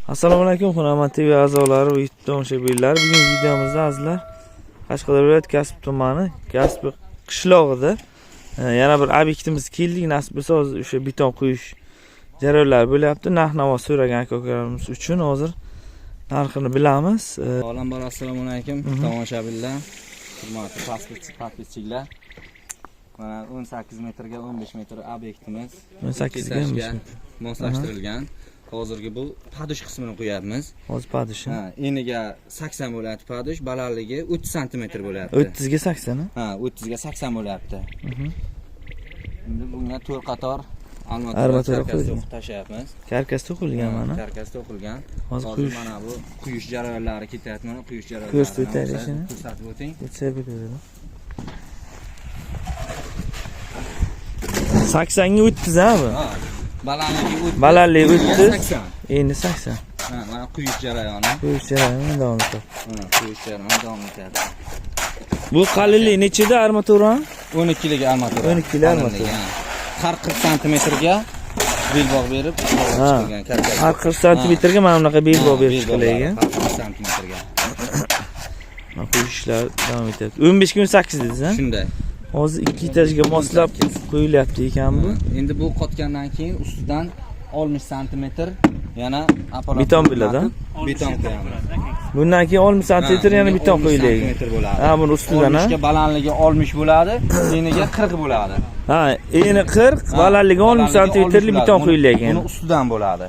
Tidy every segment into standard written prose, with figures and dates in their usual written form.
Assalomu alaykum, hurmatli TV a'zolari va YouTube tomoshabinlari. Bugungi videomizda azizlar Qashqadaryo viloyati Kasb tumani, Kasb qishlog'ida yana bir obyektimiz keldik. Nasib bo'lsa hozir o'sha beton quyish jarayonlari bo'lyapti. Narx-navo so'ragan aka-ukalarimiz uchun hozir narxini bilamiz. Avvalambor assalomu alaykum tomoshabinlar, hurmatli podpischilar. Mana 18 metrga 15 metr obyektimiz 18 ga 15 metr moslashtirilgan. Hozirgi bu padush qismini qo'yapmiz. Hozir padush. Eniga 80 bo'lyapti padush, balandligi 30 cm bo'lyapti. 30 ga 80 mi? Ha, 30 ga 80 bo'lyapti. Endi bunga 4 qator armatura tashlayapmiz. Karkas to'qilgan mana. Karkas to'qilgan. Hozir mana bu quyish jarayonlari ketyapti. Mana quyish jarayonlari. Ko'rsatib o'ting. Ko'rsatib o'ting. 80 ga 30 ha bu? Ha. Balandligi 30. Endi 80. Ha, mana quyish jarayoni. Quyish jarayoni davom etadi. Mana quyish jarayoni davom etadi. Bu qalinlik nechida armatura? 12 lik armatura. 12 lik armatura. Har 40 cm ga belbog' berib chiqilgan karkas. Har 40 cm ga mana bunaqa belbog' berib chiqilgan. 40 cm ga. Mana quyishlar davom etadi. 15 kun 8 dedingiz-a? Shunday. Hozir 2 etajga moslab qo'yilyapti ekan bu. Endi bu qotgandan keyin ustidan 60 cm yana apparat beton bo'ladi. Beton qo'yamiz. Bundan keyin 60 cm yana beton qo'yiladi. Ha, buni ustidan ha. Balandligi 60 bo'ladi, eniga 40 bo'ladi. Ha, eni 40, balandligi 60 cm lik beton qo'yiladi. Buni ustidan bo'ladi.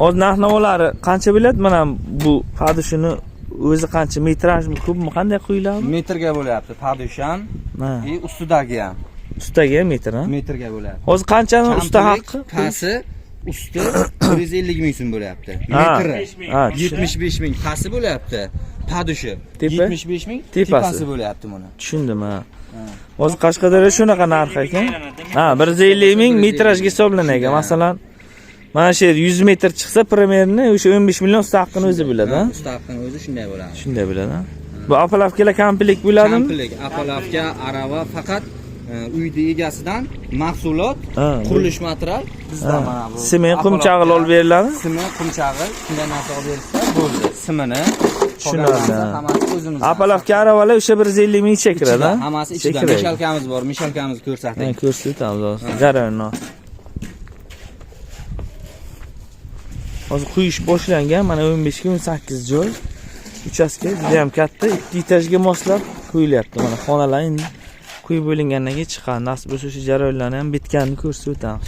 Hozir narx-navolari qancha bo'ladi? Mana bu padushini o'zi qancha metrajmi, ko'pmi, qanday qo'yiladi? Metrga bo'lyapti, padush ham, ustidagi ham. Ustidagi metr, ha? Metrga bo'lyapti. Hozir qanchani usti haqqi? Pasi usti 150 ming so'm bo'lyapti. Metri 75 ming pasi bo'lyapti. Padushi 75 ming, tepasi bo'lyapti buni. Tushundim, ha. Hozir Qashqadaryo shunaqa narx ekan. Ha, 150 ming metrajga hisoblanadi. Masalan, mana shu 100 metr chiqsa, primerni o'sha 15 million usti haqqini o'zi biladi, ha? Usti haqqini o'zi shunday bo'ladi. Shunday bo'ladi, ha. Bu apalavkalar komplekt bo'ladimi? Komplekt, apalavka, arava faqat uyda egasidan mahsulot, qurilish material bizdan mana bu. Sement, qumchag'il olib beriladi. Sement, qumchag'il, shunday narsa olib berilsa bo'ldi. Simini tushunarli. Hammasi o'zimiz. Apalavka aravalar o'sha 150 ming ichiga kiradi, ha? Hammasi ichida. Mishalkamiz bor, mishalkamizni ko'rsating. Ko'rsatamiz hozir. Jarayonni. Hozir quyish boshlangan. Mana 15 ga 18 joy. Uchastka juda ham katta, 2 etajga moslab qo'yilyapti. Mana xonalar endi quyib bo'lingandan keyin chiqqan. Nasib bo'lsa o'sha jarayonlarni ham bitganini ko'rsatib o'tamiz.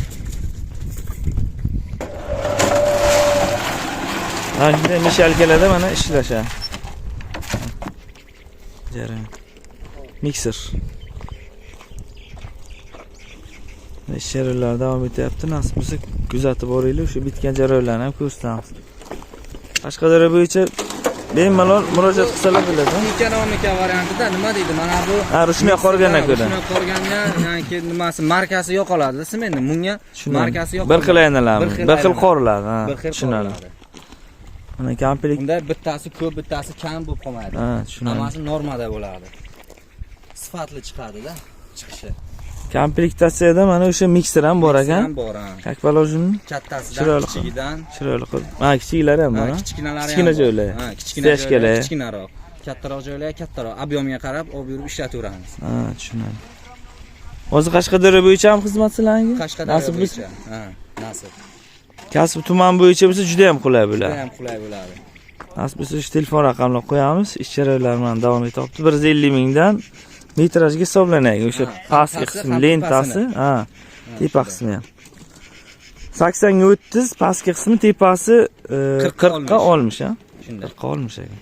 Mana shunday mishalkalarda mana ishlashadi. Jarayon. Mikser. Jarayonlar davom etyapti. Nasib bo'lsa kuzatib boringlar, o'sha bitgan jarayonlarni ham ko'rsatamiz. Qashqadaryo bo'yicha bemalol murojaat qilsalar bo'ladi. Ekonomika variantida nima deydi? Mana bu shunday qolgandan ko'ra. Shunday qolganda, ya'ni nimasi markasi yo'qoladi. Sizni bunga markasi yo'q. Bir xil aylanadi, bir xil qoriladi, ha. Tushunarli. Mana komplekt. Unda bittasi ko'p, bittasi kam bo'lib qolmaydi. Ha, tushunarli. Hammasi normada bo'ladi. Sifatli chiqadi-da, chiqishi. Komplektatsiyada mana o'sha mikser ham bor ekan. Как положено? Kattasidan, kichigidan. Chiroyli qilib. Ha, kichiklari ham bor. Kichkinalari ham. Kichkina joylar. Ha, kichkinaroq. Kattaroq joylar, kattaroq. Ob'yomga qarab olib yurib ishlataveramiz. Ha, tushunarli. Hozir Qashqadaryo bo'yicha ham xizmat sizlarga? Qashqadaryo bo'yicha. Ha, nasib. Kasb tuman bo'yicha bo'lsa juda ham qulay bo'ladi. Juda ham qulay bo'ladi. Nasib bo'lsa shu telefon raqamini qo'yamiz. Ish jarayonlari bilan davom etyapti. 150 mingdan metrajga hisoblanadi. O'sha pastki qismi lentasi, ha, tepa qismi ham. 80 ga 30, pastki qismi tepasi 40 ga 60, ha. 40 ga 60 ekan.